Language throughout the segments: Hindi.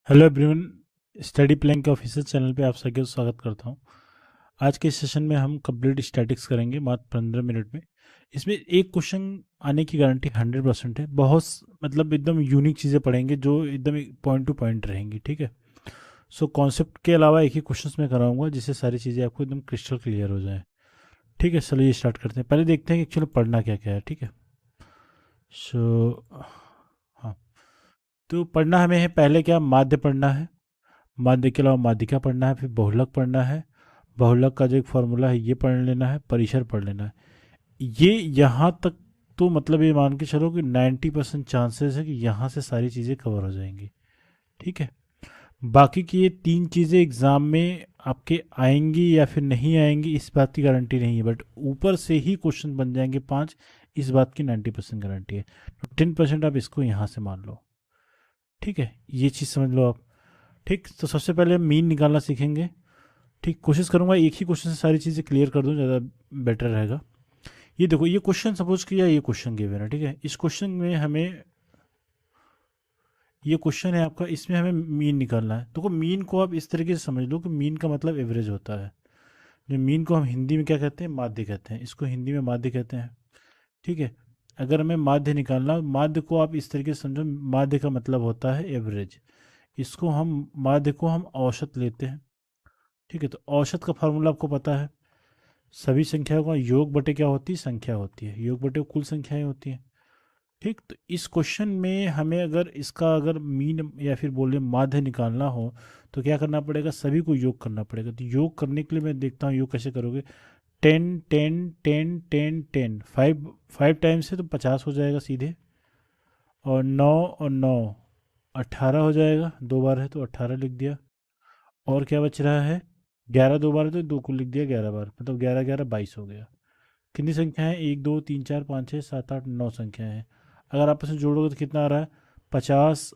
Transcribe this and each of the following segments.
Hello everyone. स्टडी प्लान के ऑफिशियल चैनल पे आप सभी का स्वागत करता हूँ। आज के सेशन में हम कंप्लीट स्टैटिक्स करेंगे मात्र 15 मिनट में। इसमें एक क्वेश्चन आने की गारंटी 100% है। बहुत मतलब एकदम यूनिक चीज़ें पढ़ेंगे जो एकदम पॉइंट टू पॉइंट रहेंगी। ठीक है। सो कॉन्सेप्ट के अलावा एक ही क्वेश्चन में कराऊंगा जिससे सारी चीज़ें आपको एकदम क्रिस्टल क्लियर हो जाए। ठीक है, चलिए स्टार्ट करते हैं। पहले देखते हैं कि एक्चुअली पढ़ना क्या क्या है। ठीक है। सो हाँ, तो पढ़ना हमें है पहले क्या, माध्य पढ़ना है। माध्य के अलावा माध्यिका पढ़ना है, फिर बहुलक पढ़ना है। बहुलक का जो एक फॉर्मूला है ये पढ़ लेना है, परिसर पढ़ लेना है। ये यहाँ तक तो मतलब ये मान के चलो कि 90% चांसेस है कि यहाँ से सारी चीज़ें कवर हो जाएंगी। ठीक है। बाकी की ये तीन चीज़ें एग्ज़ाम में आपके आएंगी या फिर नहीं आएंगी इस बात की गारंटी नहीं है, बट ऊपर से ही क्वेश्चन बन जाएंगे पांच, इस बात की 90% गारंटी है। तो 10% आप इसको यहाँ से मान लो। ठीक है, ये चीज़ समझ लो आप। ठीक, तो सबसे पहले मीन निकालना सीखेंगे। ठीक, कोशिश करूंगा एक ही क्वेश्चन से सारी चीज़ें क्लियर कर दूं, ज़्यादा बेटर रहेगा। ये देखो, ये क्वेश्चन सपोज किया, ये क्वेश्चन गिवन है। ठीक है, इस क्वेश्चन में हमें, ये क्वेश्चन है आपका, इसमें हमें मीन निकालना है। देखो, मीन को आप इस तरीके से समझ लो कि मीन का मतलब एवरेज होता है। जो मीन को हम हिंदी में क्या कहते हैं, माध्य कहते हैं। इसको हिंदी में माध्य कहते हैं। ठीक है। अगर हमें माध्य निकालना, माध्य को आप इस तरीके से समझो, माध्य का मतलब होता है एवरेज। इसको हम, माध्य को हम औसत लेते हैं। ठीक है, तो औसत का फार्मूला आपको पता है। सभी संख्याओं का योग बटे क्या होती है, संख्या होती है। योग बटे कुल संख्याएं होती हैं। ठीक, तो इस क्वेश्चन में हमें अगर इसका अगर मीन या फिर बोले माध्य निकालना हो तो क्या करना पड़ेगा, सभी को योग करना पड़ेगा। तो योग करने के लिए मैं देखता हूँ योग कैसे करोगे। 10 10 10 10 10, फाइव फाइव टाइम्स से तो 50 हो जाएगा सीधे। और 9 और 9 18 हो जाएगा, दो बार है तो 18 लिख दिया। और क्या बच रहा है, 11 दो बार है तो दो को लिख दिया 11 बार, मतलब 11 11 22 हो गया। कितनी संख्याएं, 1 2 3 4 5 6 7 8 9 संख्याएं हैं। अगर आपस में जोड़ोगे तो कितना आ रहा है, 50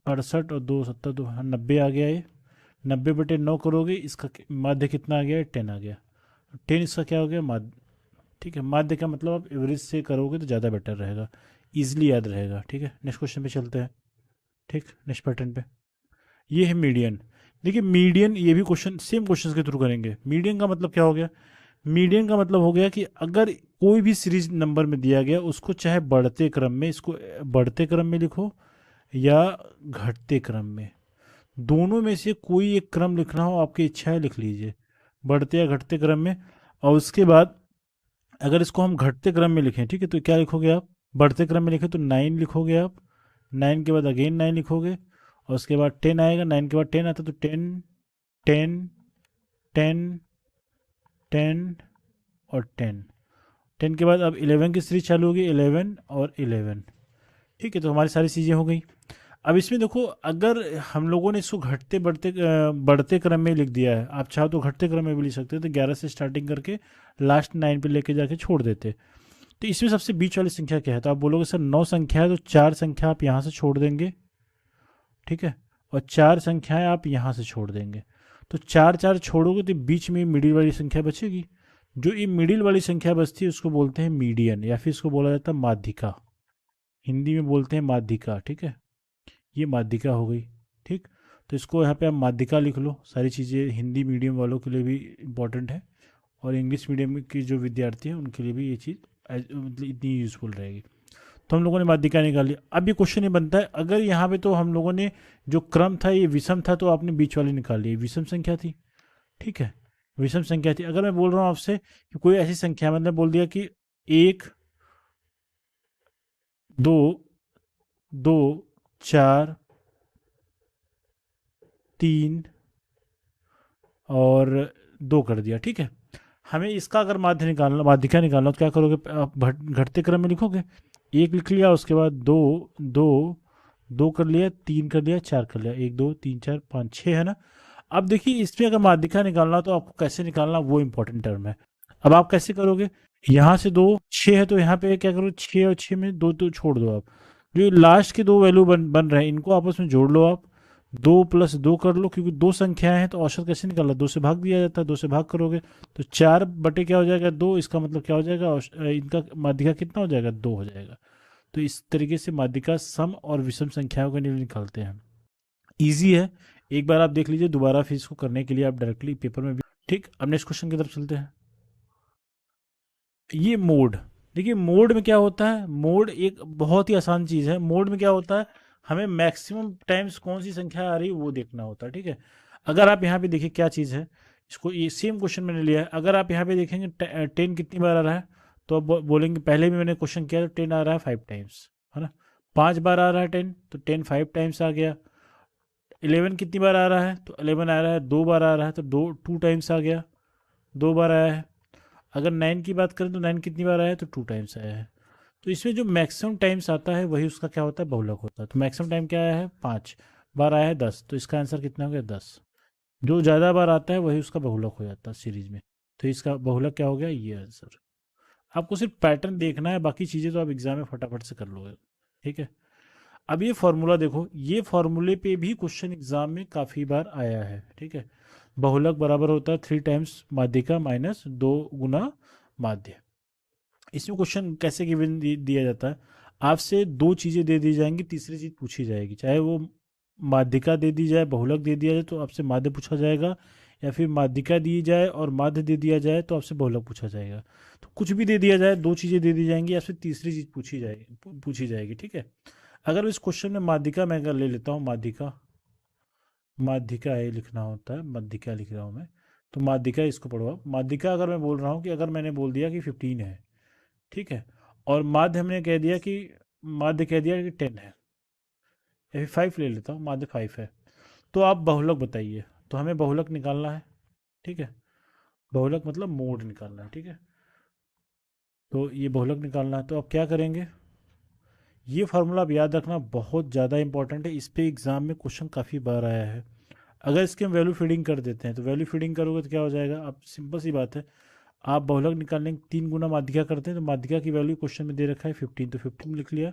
68 और 2 70 हाँ 90 आ गया ये। 90/9 करोगे, इसका माध्य कितना आ गया, 10 आ गया। 10 इसका क्या हो गया, माध्य। ठीक है, माध्य का मतलब आप एवरेज से करोगे तो ज़्यादा बेटर रहेगा, इजिली याद रहेगा। ठीक है, नेक्स्ट क्वेश्चन पे चलते हैं। ठीक, नेक्स्ट पैटर्न पे, ये है मीडियन। देखिए मीडियन, ये भी क्वेश्चन सेम क्वेश्चन के थ्रू करेंगे। मीडियन का मतलब क्या हो गया, मीडियन का मतलब हो गया कि अगर कोई भी सीरीज नंबर में दिया गया उसको चाहे बढ़ते क्रम में, इसको बढ़ते क्रम में लिखो या घटते क्रम में, दोनों में से कोई एक क्रम लिखना हो, आपकी इच्छा है लिख लीजिए, बढ़ते या घटते क्रम में। और उसके बाद अगर इसको हम घटते क्रम में लिखें, ठीक है, तो क्या लिखोगे आप, बढ़ते क्रम में लिखें तो 9 लिखोगे आप। 9 के बाद अगेन 9 लिखोगे, और उसके बाद 10 आएगा। 9 के बाद 10 आता है तो 10 10 10 10 और 10। 10 के बाद अब 11 की सीरीज चालू होगी, 11 और 11। ठीक है, तो हमारी सारी चीज़ें हो गई। अब इसमें देखो, अगर हम लोगों ने इसको घटते बढ़ते बढ़ते क्रम में लिख दिया है, आप चाहो तो घटते क्रम में भी लिख सकते हो, तो 11 से स्टार्टिंग करके लास्ट 9 पे लेके जाके छोड़ देते। तो इसमें सबसे बीच वाली संख्या क्या है, तो आप बोलोगे सर 9 संख्या है तो 4 संख्या आप यहाँ से छोड़ देंगे। ठीक है, और 4 संख्याएं आप यहाँ से छोड़ देंगे। तो 4 4 छोड़ोगे तो बीच में मिडिल वाली संख्या बचेगी। जो ये मिडिल वाली संख्या बचती है उसको बोलते हैं मीडियन, या फिर इसको बोला जाता है माध्यिका। हिंदी में बोलते हैं माध्यिका। ठीक है, ये माध्यिका हो गई। ठीक, तो इसको यहाँ पे आप माध्यिका लिख लो। सारी चीज़ें हिंदी मीडियम वालों के लिए भी इम्पोर्टेंट है, और इंग्लिश मीडियम के जो विद्यार्थी हैं उनके लिए भी ये चीज़ मतलब इतनी यूज़फुल रहेगी। तो हम लोगों ने माध्यिका निकाल लिया। अब ये क्वेश्चन ये बनता है, अगर यहाँ पे तो हम लोगों ने जो क्रम था ये विषम था, तो आपने बीच वाली निकाल ली, विषम संख्या थी। ठीक है, विषम संख्या थी। अगर मैं बोल रहा हूँ आपसे कि कोई ऐसी संख्या, मतलब बोल दिया कि 1 2 2 4 3 और 2 कर दिया। ठीक है, हमें इसका अगर माध्य निकालना, माध्यिका निकालना, तो क्या करोगे, आप घटते क्रम में लिखोगे। 1 लिख लिया, उसके बाद 2 2 2 कर लिया, 3 कर लिया, 4 कर लिया, 1 2 3 4 5 6 है ना। अब देखिए, इसमें अगर माध्यिका निकालना तो आपको कैसे निकालना, वो इंपॉर्टेंट टर्म है। अब आप कैसे करोगे, यहाँ से 2 6 है तो यहाँ पे क्या करो, 6 और 6 में 2 तो छोड़ दो आप। जो लास्ट के दो वैल्यू बन रहे हैं इनको आपस में जोड़ लो आप। 2 + 2 कर लो, क्योंकि दो संख्याएं हैं तो औसत कैसे निकालना, 2 से भाग दिया जाता है। 2 से भाग करोगे तो 4 बटे क्या हो जाएगा, 2। इसका मतलब क्या हो जाएगा, इनका माध्यिका कितना हो जाएगा, 2 हो जाएगा। तो इस तरीके से माध्यिका सम और विषम संख्याओं के लिए निकालते हैं। ईजी है, एक बार आप देख लीजिए, दोबारा फिर इसको करने के लिए आप डायरेक्टली पेपर में भी। ठीक, अब नेक्स्ट क्वेश्चन की तरफ चलते हैं। ये मोड, देखिए मोड में क्या होता है, मोड एक बहुत ही आसान चीज़ है। मोड में क्या होता है, हमें मैक्सिमम टाइम्स कौन सी संख्या आ रही है वो देखना होता है। ठीक है, अगर आप यहाँ पे देखिए क्या चीज़ है, इसको ये सेम क्वेश्चन मैंने लिया है, अगर आप यहाँ पे देखेंगे 10 कितनी बार आ रहा है, तो आप बोलेंगे, पहले भी मैंने क्वेश्चन किया तो 10 आ रहा है 5 टाइम्स, है ना। 5 बार आ रहा है 10, तो 10 5 टाइम्स आ गया। 11 कितनी बार आ रहा है, तो 11 आ रहा है 2 बार आ रहा है, तो 2 टाइम्स आ गया, 2 बार आया है। अगर 9 की बात करें तो 9 कितनी बार आया है, तो 2 टाइम्स आया है। तो इसमें जो मैक्सिमम टाइम्स आता है वही उसका क्या होता है, बहुलक होता है। तो मैक्सिमम टाइम क्या आया है, 5 बार आया है 10, तो इसका आंसर कितना हो गया, 10। जो ज़्यादा बार आता है वही उसका बहुलक हो जाता है सीरीज में। तो इसका बहुलक क्या हो गया, ये आंसर। आपको सिर्फ पैटर्न देखना है, बाकी चीज़ें तो आप एग्जाम में फटाफट से कर लोगे। ठीक है, अब ये फॉर्मूला देखो, ये फॉर्मूले पे भी क्वेश्चन एग्जाम में काफ़ी बार आया है। ठीक है, बहुलक बराबर होता है 3 टाइम्स माध्यिका माइनस 2 गुना माध्य। इसमें क्वेश्चन कैसे गिवन दिया जाता है, आपसे दो चीज़ें दे दी जाएंगी, तीसरी चीज़ पूछी जाएगी, चाहे वो माध्यिका दे दी जाए, बहुलक दे दिया जाए तो आपसे माध्य पूछा जाएगा, या फिर माध्यिका दी जाए और माध्य दे दिया जाए तो आपसे बहुलक पूछा जाएगा। तो कुछ भी दे दिया जाए, दो चीज़ें दे दी जाएंगी, आपसे तीसरी चीज़ पूछी जाएगी। ठीक है, अगर इस क्वेश्चन में माध्यिका मैं अगर ले लेता हूँ, माध्यिका, माध्यिका है लिखना होता है, माध्यिका लिख रहा हूँ मैं, तो माध्यिका इसको पढ़ो आप। माध्यिका अगर मैं बोल रहा हूँ कि अगर मैंने बोल दिया कि 15 है, ठीक है, और माध्य हमने कह दिया कि, माध्य कह दिया कि 10 है, या फिर 5 ले लेता हूँ, माध्य 5 है, तो आप बहुलक बताइए। तो हमें बहुलक निकालना है। ठीक है, बहुलक मतलब मोड निकालना है। ठीक है, तो ये बहुलक निकालना है, तो आप क्या करेंगे, ये फार्मूला आप याद रखना, बहुत ज़्यादा इंपॉर्टेंट है, इस पे एग्जाम में क्वेश्चन काफ़ी बार आया है। अगर इसके हम वैल्यू फीडिंग कर देते हैं, तो वैल्यू फीडिंग करोगे तो क्या हो जाएगा, आप सिंपल सी बात है, आप बहुलक निकालने की 3 गुना माध्यिका करते हैं, तो माध्यिका की वैल्यू क्वेश्चन में दे रखा है 15, तो 15 लिख लिया,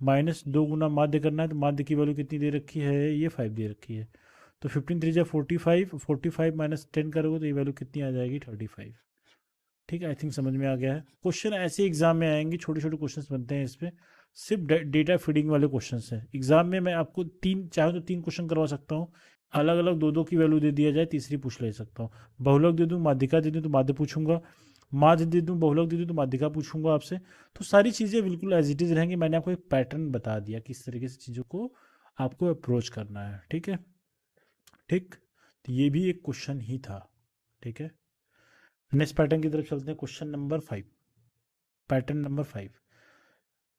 माइनस 2 गुना माध्य करना है, तो माध्य की वैल्यू कितनी दे रखी है, ये 5 दे रखी है। तो 15 3 जा 45, 45 माइनस 10 करोगे तो ये वैल्यू कितनी आ जाएगी, 35। ठीक है, आई थिंक समझ में आ गया है। क्वेश्चन ऐसे एग्जाम में आएंगे, छोटे छोटे क्वेश्चन बनते हैं इस पे, सिर्फ डेटा फीडिंग वाले क्वेश्चन हैं एग्जाम में। मैं आपको तीन चाहे तो 3 क्वेश्चन करवा सकता हूँ, अलग अलग दो दो की वैल्यू दे दिया जाए, तीसरी पूछ ले सकता हूँ। बहुलक दे दूँ, माध्यिका दे दूँ तो माध्य पूछूंगा, माध्य दे दूँ, बहुलक दे दूँ तो माध्यिका पूछूंगा आपसे। तो सारी चीज़ें बिल्कुल एज इट इज़ रहेंगी, मैंने आपको एक पैटर्न बता दिया किस तरीके से चीज़ों को आपको अप्रोच करना है। ठीक है, ठीक, तो ये भी एक क्वेश्चन ही था। ठीक है, नेक्स्ट पैटर्न की तरफ चलते हैं, question number 5, pattern number 5।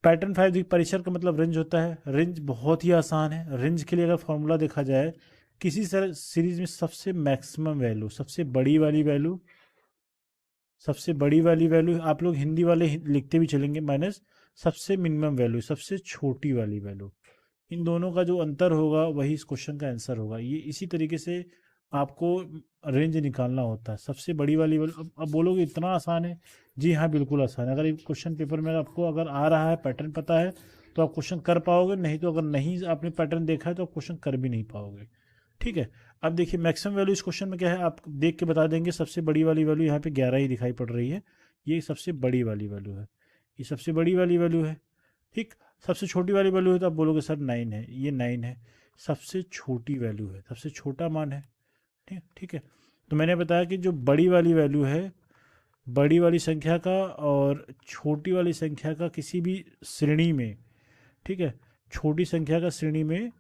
Pattern 5 देखिए, परिसर का मतलब रेंज होता है। रेंज बहुत ही आसान है, रेंज के लिए अगर फॉर्मूला देखा जाए, किसी सीरीज में सबसे मैक्सिमम वैल्यू, सबसे बड़ी वाली वैल्यू, सबसे बड़ी वाली वैल्यू, आप लोग हिंदी वाले लिखते भी चलेंगे, माइनस सबसे मिनिमम वैल्यू, सबसे छोटी वाली वैल्यू, इन दोनों का जो अंतर होगा वही इस क्वेश्चन का आंसर होगा। ये इसी तरीके से आपको रेंज निकालना होता है, सबसे बड़ी वाली वैल्यू। अब बोलोगे इतना आसान है, जी हाँ बिल्कुल आसान है। अगर एक क्वेश्चन पेपर में आपको अगर आ रहा है, पैटर्न पता है, तो आप क्वेश्चन कर पाओगे, नहीं तो अगर नहीं आपने पैटर्न देखा है तो आप क्वेश्चन कर भी नहीं पाओगे। ठीक है, अब देखिए मैक्सिमम वैल्यू इस क्वेश्चन में क्या है, आप देख के बता देंगे। सबसे बड़ी वाली वैल्यू यहाँ पे 11 ही दिखाई पड़ रही है, ये सबसे बड़ी वाली वैल्यू है, ये सबसे बड़ी वाली वैल्यू है। ठीक, सबसे छोटी वाली वैल्यू है तो आप बोलोगे सर 9 है, ये 9 है, सबसे छोटी वैल्यू है, सबसे छोटा मान है। ठीक, ठीक है, तो मैंने बताया कि जो बड़ी वाली वैल्यू है, बड़ी वाली संख्या का और छोटी वाली संख्या का किसी भी श्रेणी में, ठीक है, छोटी संख्या का श्रेणी में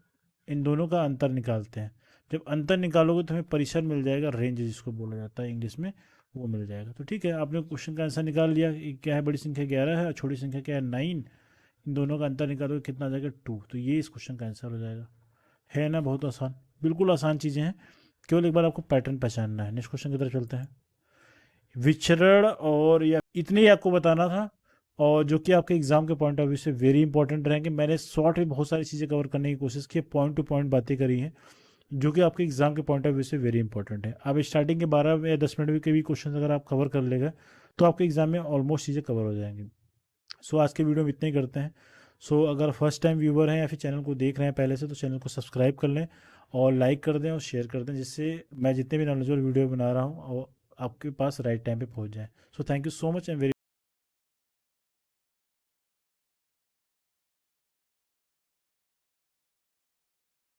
इन दोनों का अंतर निकालते हैं। जब अंतर निकालोगे तो हमें परिसर मिल जाएगा, रेंज जिसको बोला जाता है इंग्लिश में, वो मिल जाएगा। तो ठीक है, आपने क्वेश्चन का आंसर निकाल लिया, क्या है, बड़ी संख्या 11 है और छोटी संख्या क्या है, 9। इन दोनों का अंतर निकालोगे कितना आ जाएगा, 2। तो ये इस क्वेश्चन का आंसर हो जाएगा। है ना, बहुत आसान, बिल्कुल आसान चीज़ें हैं, केवल एक बार आपको पैटर्न पहचानना है। नेक्स्ट क्वेश्चन की तरफ चलते हैं। विचरण और या इतने ही आपको बताना था, और जो कि आपके एग्जाम के पॉइंट ऑफ व्यू से वेरी इंपॉर्टेंट रहेंगे। मैंने शॉर्ट में बहुत सारी चीज़ें कवर करने की कोशिश की, पॉइंट टू पॉइंट बातें करी हैं, जो कि आपके एग्जाम के पॉइंट ऑफ व्यू से वेरी इंपॉर्टेंट है। आप स्टार्टिंग के 12 या 10 मिनट के भी क्वेश्चन अगर आप कवर कर लेगा तो आपके एग्जाम में ऑलमोस्ट चीज़ें कवर हो जाएंगी। सो आज के वीडियो में इतना ही करते हैं। सो अगर फर्स्ट टाइम व्यूवर हैं या फिर चैनल को देख रहे हैं पहले से, तो चैनल को सब्सक्राइब कर लें और लाइक कर दें और शेयर कर दें, जिससे मैं जितने भी नॉलेजेबल वीडियो बना रहा हूँ और आपके पास राइट टाइम पे पहुँच जाए। So thank you so much and very